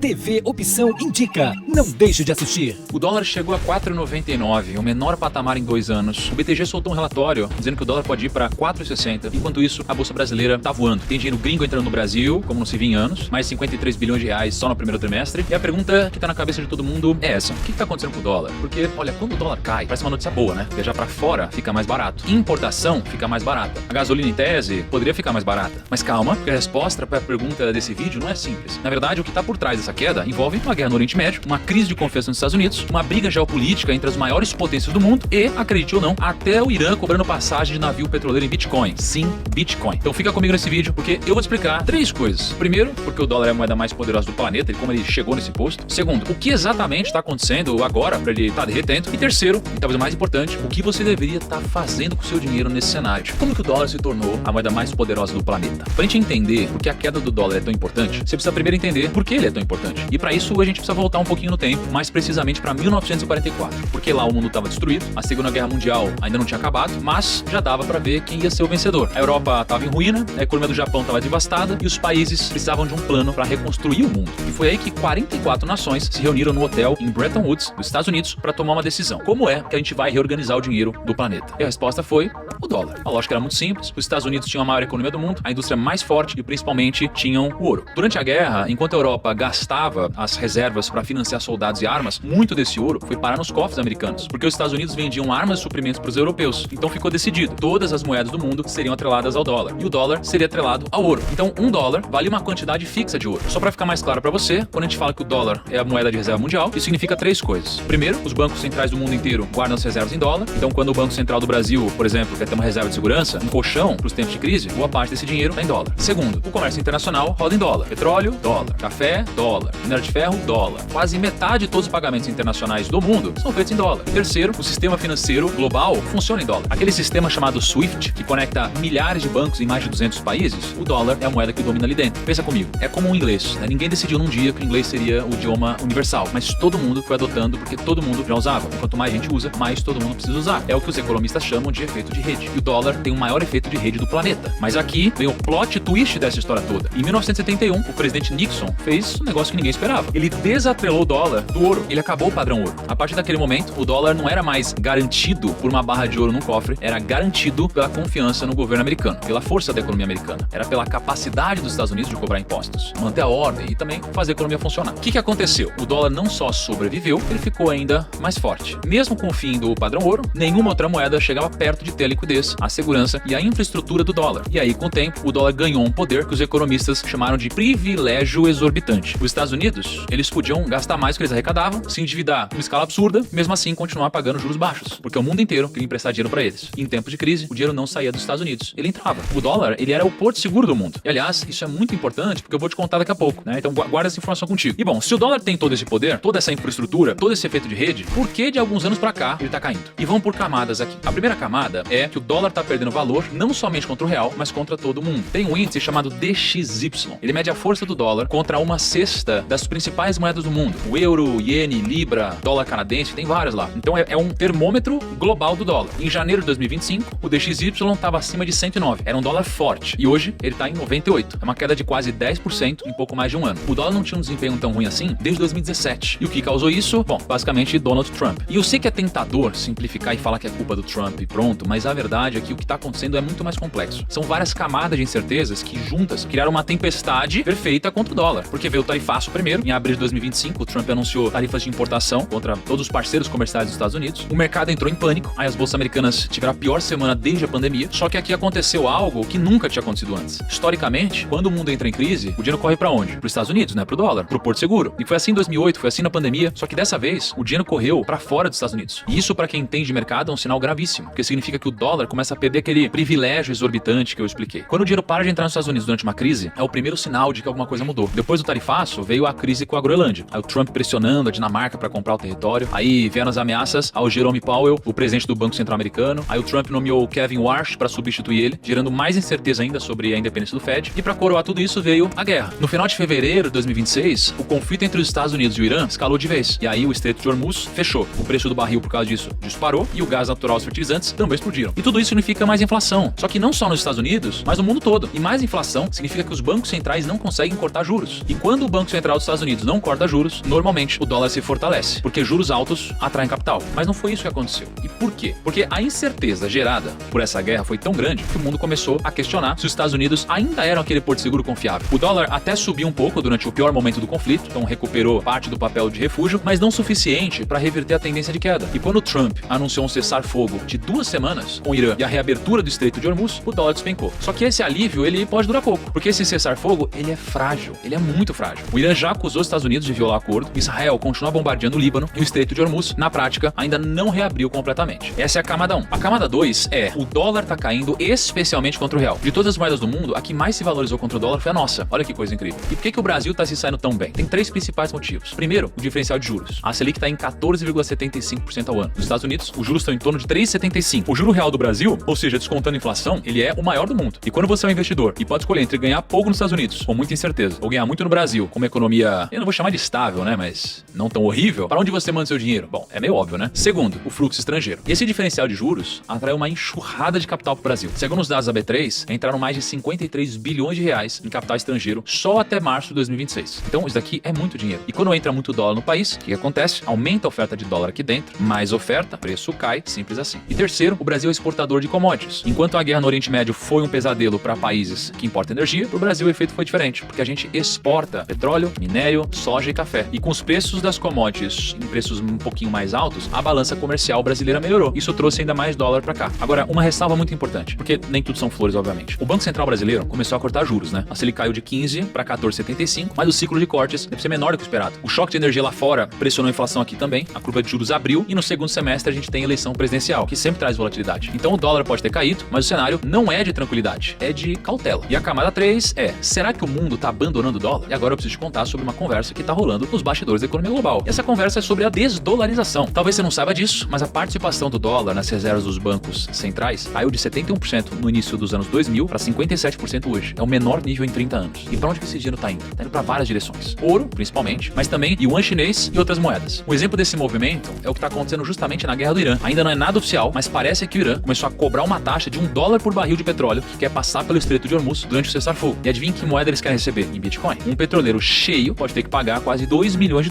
TV Opção Indica. Não deixe de assistir. O dólar chegou a 4,99, o menor patamar em 2 anos. O BTG soltou um relatório dizendo que o dólar pode ir para 4,60. Enquanto isso, a bolsa brasileira tá voando. Tem dinheiro gringo entrando no Brasil, como não se via em anos, mais 53 bilhões de reais só no primeiro trimestre. E a pergunta que tá na cabeça de todo mundo é essa: o que tá acontecendo com o dólar? Porque, olha, quando o dólar cai, parece uma notícia boa, né? Viajar para fora fica mais barato. Importação fica mais barata. A gasolina, em tese, poderia ficar mais barata. Mas calma, porque a resposta para a pergunta desse vídeo não é simples. Na verdade, o que tá por trás dessa queda envolve uma guerra no Oriente Médio, uma crise de confiança nos Estados Unidos, uma briga geopolítica entre as maiores potências do mundo e, acredite ou não, até o Irã cobrando passagem de navio petroleiro em Bitcoin. Sim, Bitcoin. Então fica comigo nesse vídeo, porque eu vou te explicar 3 coisas. Primeiro, porque o dólar é a moeda mais poderosa do planeta e como ele chegou nesse posto. Segundo, o que exatamente está acontecendo agora para ele estar derretendo. E terceiro, e talvez o mais importante, o que você deveria estar fazendo com o seu dinheiro nesse cenário. Como que o dólar se tornou a moeda mais poderosa do planeta? Pra gente entender por que a queda do dólar é tão importante, você precisa primeiro entender por que ele é tão importante. E para isso a gente precisa voltar um pouquinho no tempo, mais precisamente para 1944, porque lá o mundo estava destruído, a Segunda Guerra Mundial ainda não tinha acabado, mas já dava para ver quem ia ser o vencedor. A Europa estava em ruína, a economia do Japão estava devastada e os países precisavam de um plano para reconstruir o mundo. E foi aí que 44 nações se reuniram no hotel em Bretton Woods, nos Estados Unidos, para tomar uma decisão. Como é que a gente vai reorganizar o dinheiro do planeta? E a resposta foi o dólar. A lógica era muito simples. Os Estados Unidos tinham a maior economia do mundo, a indústria mais forte e principalmente tinham o ouro. Durante a guerra, enquanto a Europa gastava as reservas para financiar soldados e armas, muito desse ouro foi parar nos cofres americanos, porque os Estados Unidos vendiam armas e suprimentos para os europeus. Então ficou decidido, todas as moedas do mundo seriam atreladas ao dólar e o dólar seria atrelado ao ouro. Então $1 vale uma quantidade fixa de ouro. Só para ficar mais claro para você, quando a gente fala que o dólar é a moeda de reserva mundial, isso significa 3 coisas. Primeiro, os bancos centrais do mundo inteiro guardam as reservas em dólar. Então quando o Banco Central do Brasil, por exemplo, quer ter uma reserva de segurança, um colchão para os tempos de crise, boa parte desse dinheiro está em dólar. Segundo, o comércio internacional roda em dólar. Petróleo, dólar. Café, dólar. Minério de ferro, dólar. Quase metade de todos os pagamentos internacionais do mundo são feitos em dólar. Terceiro, o sistema financeiro global funciona em dólar. Aquele sistema chamado SWIFT, que conecta milhares de bancos em mais de 200 países, o dólar é a moeda que domina ali dentro. Pensa comigo, é como o inglês, né? Ninguém decidiu num dia que o inglês seria o idioma universal, mas todo mundo foi adotando porque todo mundo já usava. Quanto mais gente usa, mais todo mundo precisa usar. É o que os economistas chamam de efeito de rede. E o dólar tem o maior efeito de rede do planeta. Mas aqui vem o plot twist dessa história toda. Em 1971, o presidente Nixon fez um negócio que ninguém esperava. Ele desatrelou o dólar do ouro. Ele acabou o padrão ouro. A partir daquele momento, o dólar não era mais garantido por uma barra de ouro num cofre, era garantido pela confiança no governo americano, pela força da economia americana. Era pela capacidade dos Estados Unidos de cobrar impostos, manter a ordem e também fazer a economia funcionar. O que aconteceu? O dólar não só sobreviveu, ele ficou ainda mais forte. Mesmo com o fim do padrão ouro, nenhuma outra moeda chegava perto de ter a liquidez, a segurança e a infraestrutura do dólar. E aí, com o tempo, o dólar ganhou um poder que os economistas chamaram de privilégio exorbitante. Os Estados Unidos, eles podiam gastar mais do que eles arrecadavam, se endividar em uma escala absurda, mesmo assim continuar pagando juros baixos, porque o mundo inteiro queria emprestar dinheiro para eles. E em tempos de crise, o dinheiro não saía dos Estados Unidos, ele entrava. O dólar, ele era o porto seguro do mundo. E aliás, isso é muito importante porque eu vou te contar daqui a pouco, né? Então guarda essa informação contigo. E bom, se o dólar tem todo esse poder, toda essa infraestrutura, todo esse efeito de rede, por que de alguns anos para cá ele tá caindo? E vamos por camadas aqui. A primeira camada é que o dólar tá perdendo valor não somente contra o real, mas contra todo mundo. Tem um índice chamado DXY. Ele mede a força do dólar contra uma cesta das principais moedas do mundo. O euro, iene, libra, dólar canadense, tem várias lá. Então é um termômetro global do dólar. Em janeiro de 2025, o DXY estava acima de 109. Era um dólar forte. E hoje ele tá em 98. É uma queda de quase 10% em pouco mais de um ano. O dólar não tinha um desempenho tão ruim assim desde 2017. E o que causou isso? Bom, basicamente Donald Trump. E eu sei que é tentador simplificar e falar que é culpa do Trump e pronto, mas a verdade é que o que tá acontecendo é muito mais complexo. São várias camadas de incertezas que juntas criaram uma tempestade perfeita contra o dólar. Porque veio o tarifaço primeiro. Em abril de 2025, o Trump anunciou tarifas de importação contra todos os parceiros comerciais dos Estados Unidos. O mercado entrou em pânico. Aí as bolsas americanas tiveram a pior semana desde a pandemia. Só que aqui aconteceu algo que nunca tinha acontecido antes. Historicamente, quando o mundo entra em crise, o dinheiro corre pra onde? Para os Estados Unidos, né? Pro dólar, pro Porto Seguro. E foi assim em 2008, foi assim na pandemia. Só que dessa vez, o dinheiro correu pra fora dos Estados Unidos. E isso, pra quem entende de mercado, é um sinal gravíssimo, porque significa que o dólar começa a perder aquele privilégio exorbitante que eu expliquei. Quando o dinheiro para de entrar nos Estados Unidos durante uma crise, é o primeiro sinal de que alguma coisa mudou. Depois do tarifaço, veio a crise com a Groenlândia. Aí o Trump pressionando a Dinamarca pra comprar o território. Aí vieram as ameaças ao Jerome Powell, o presidente do Banco Central Americano. Aí o Trump nomeou o Kevin Warsh pra substituir ele, gerando mais incerteza ainda sobre a independência do Fed. E pra coroar tudo isso veio a guerra. No final de fevereiro de 2026, o conflito entre os Estados Unidos e o Irã escalou de vez. E aí o Estreito de Hormuz fechou. O preço do barril por causa disso disparou e o gás natural e os fertilizantes também explodiram. E tudo isso significa mais inflação. Só que não só nos Estados Unidos, mas no mundo todo. E mais inflação significa que os bancos centrais não conseguem cortar juros. E quando o Banco Banco Central dos Estados Unidos não corta juros, normalmente o dólar se fortalece, porque juros altos atraem capital. Mas não foi isso que aconteceu. E por quê? Porque a incerteza gerada por essa guerra foi tão grande que o mundo começou a questionar se os Estados Unidos ainda eram aquele porto seguro confiável. O dólar até subiu um pouco durante o pior momento do conflito, então recuperou parte do papel de refúgio, mas não suficiente para reverter a tendência de queda. E quando Trump anunciou um cessar-fogo de 2 semanas com o Irã e a reabertura do Estreito de Hormuz, o dólar despencou. Só que esse alívio, ele pode durar pouco, porque esse cessar-fogo, ele é frágil, ele é muito frágil. O Irã já acusou os Estados Unidos de violar o acordo, Israel continua bombardeando o Líbano e o Estreito de Hormuz, na prática, ainda não reabriu completamente. Essa é a camada 1. A camada 2 é, o dólar tá caindo especialmente contra o real. De todas as moedas do mundo, a que mais se valorizou contra o dólar foi a nossa. Olha que coisa incrível. E por que o Brasil tá se saindo tão bem? Tem 3 principais motivos. Primeiro, o diferencial de juros. A Selic tá em 14,75% ao ano. Nos Estados Unidos, os juros estão em torno de 3,75%. O juro real do Brasil, ou seja, descontando a inflação, ele é o maior do mundo. E quando você é um investidor e pode escolher entre ganhar pouco nos Estados Unidos, com muita incerteza, ou ganhar muito no Brasil, com uma economia, eu não vou chamar de estável, né, mas não tão horrível, para onde você manda seu dinheiro? Bom, é meio óbvio, né? Segundo, o fluxo estrangeiro. E esse diferencial de juros atrai uma enxurrada de capital para o Brasil. Segundo os dados da B3, entraram mais de 53 bilhões de reais em capital estrangeiro só até março de 2026. Então, isso daqui é muito dinheiro. E quando entra muito dólar no país, o que acontece? Aumenta a oferta de dólar aqui dentro, mais oferta, preço cai, simples assim. E terceiro, o Brasil é exportador de commodities. Enquanto a guerra no Oriente Médio foi um pesadelo para países que importam energia, para o Brasil o efeito foi diferente, porque a gente exporta petróleo, minério, soja e café. E com os preços das commodities em preços um pouquinho mais altos, a balança comercial brasileira melhorou. Isso trouxe ainda mais dólar para cá. Agora, uma ressalva muito importante, porque nem tudo são flores, obviamente. O Banco Central brasileiro começou a cortar juros, né? A Selic caiu de 15 para 14,75, mas o ciclo de cortes deve ser menor do que o esperado. O choque de energia lá fora pressionou a inflação aqui também, a curva de juros abriu e no segundo semestre a gente tem eleição presidencial, que sempre traz volatilidade. Então o dólar pode ter caído, mas o cenário não é de tranquilidade, é de cautela. E a camada 3 é, será que o mundo tá abandonando o dólar? E agora eu preciso te contar sobre uma conversa que tá rolando nos bastidores da economia global. E essa conversa é sobre a desdolarização. Talvez você não saiba disso, mas a participação do dólar nas reservas dos bancos centrais caiu de 71% no início dos anos 2000 para 57% hoje. É o menor nível em 30 anos. E para onde que esse dinheiro tá indo? Tá indo para várias direções. Ouro, principalmente, mas também yuan chinês e outras moedas. Um exemplo desse movimento é o que tá acontecendo justamente na guerra do Irã. Ainda não é nada oficial, mas parece que o Irã começou a cobrar uma taxa de $1 por barril de petróleo que quer passar pelo Estreito de Hormuz durante o cessar-fogo. E adivinha que moeda eles querem receber? Em Bitcoin. Um petroleiro cheio pode ter que pagar quase $2 milhões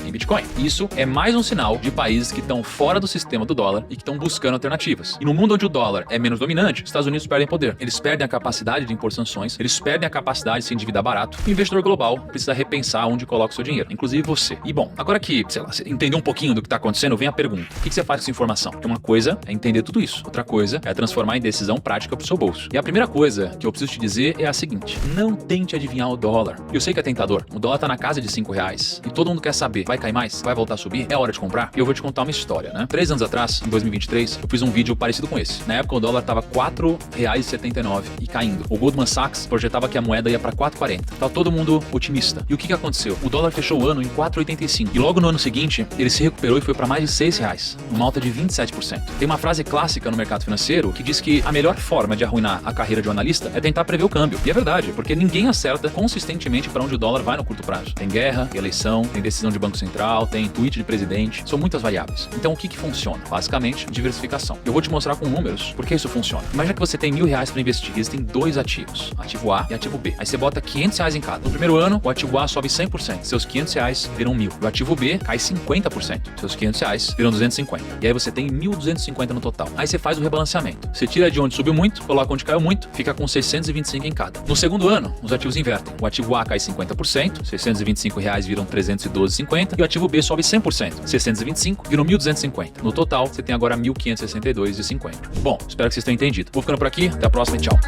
em Bitcoin. Isso é mais um sinal de países que estão fora do sistema do dólar e que estão buscando alternativas. E no mundo onde o dólar é menos dominante, os Estados Unidos perdem poder. Eles perdem a capacidade de impor sanções, eles perdem a capacidade de se endividar barato. O investidor global precisa repensar onde coloca o seu dinheiro, inclusive você. E bom, agora que, sei lá, você entendeu um pouquinho do que está acontecendo, vem a pergunta. O que você faz com essa informação? Porque uma coisa é entender tudo isso, outra coisa é transformar em decisão prática pro seu bolso. E a primeira coisa que eu preciso te dizer é a seguinte: não tente adivinhar o dólar. Eu sei que é tentador. O dólar tá na casa de R$5 e todo mundo quer saber, vai cair mais? Vai voltar a subir? É hora de comprar? E eu vou te contar uma história, né? 3 anos atrás, em 2023, eu fiz um vídeo parecido com esse. Na época o dólar tava R$4,79 e caindo. O Goldman Sachs projetava que a moeda ia para 4,40. Tá todo mundo otimista. E o que aconteceu? O dólar fechou o ano em 4,85 e logo no ano seguinte ele se recuperou e foi para mais de R$6, uma alta de 27%. Tem uma frase clássica no mercado financeiro que diz que a melhor forma de arruinar a carreira de um analista é tentar prever o câmbio. E é verdade, porque ninguém acerta consistentemente para onde o dólar vai no curto prazo. Tem guerra, eleição, tem decisão de Banco Central, tem tweet de presidente, são muitas variáveis. Então o que funciona? Basicamente, diversificação. Eu vou te mostrar com números por que isso funciona. Imagina que você tem R$1.000 para investir, existem 2 ativos, ativo A e ativo B. Aí você bota R$500 em cada. No primeiro ano, o ativo A sobe 100%, seus R$500 viram 1.000. O ativo B cai 50%, seus R$500 viram 250. E aí você tem 1.250 no total. Aí você faz o rebalanceamento. Você tira de onde subiu muito, coloca onde caiu muito, fica com 625 em cada. No segundo ano, os ativos invertem. O ativo A cai 50%, R$625 viram 312,50 e o ativo B sobe 100%, 625 viram 1.250. No total, você tem agora 1.562,50. Bom, espero que vocês tenham entendido. Vou ficando por aqui, até a próxima e tchau.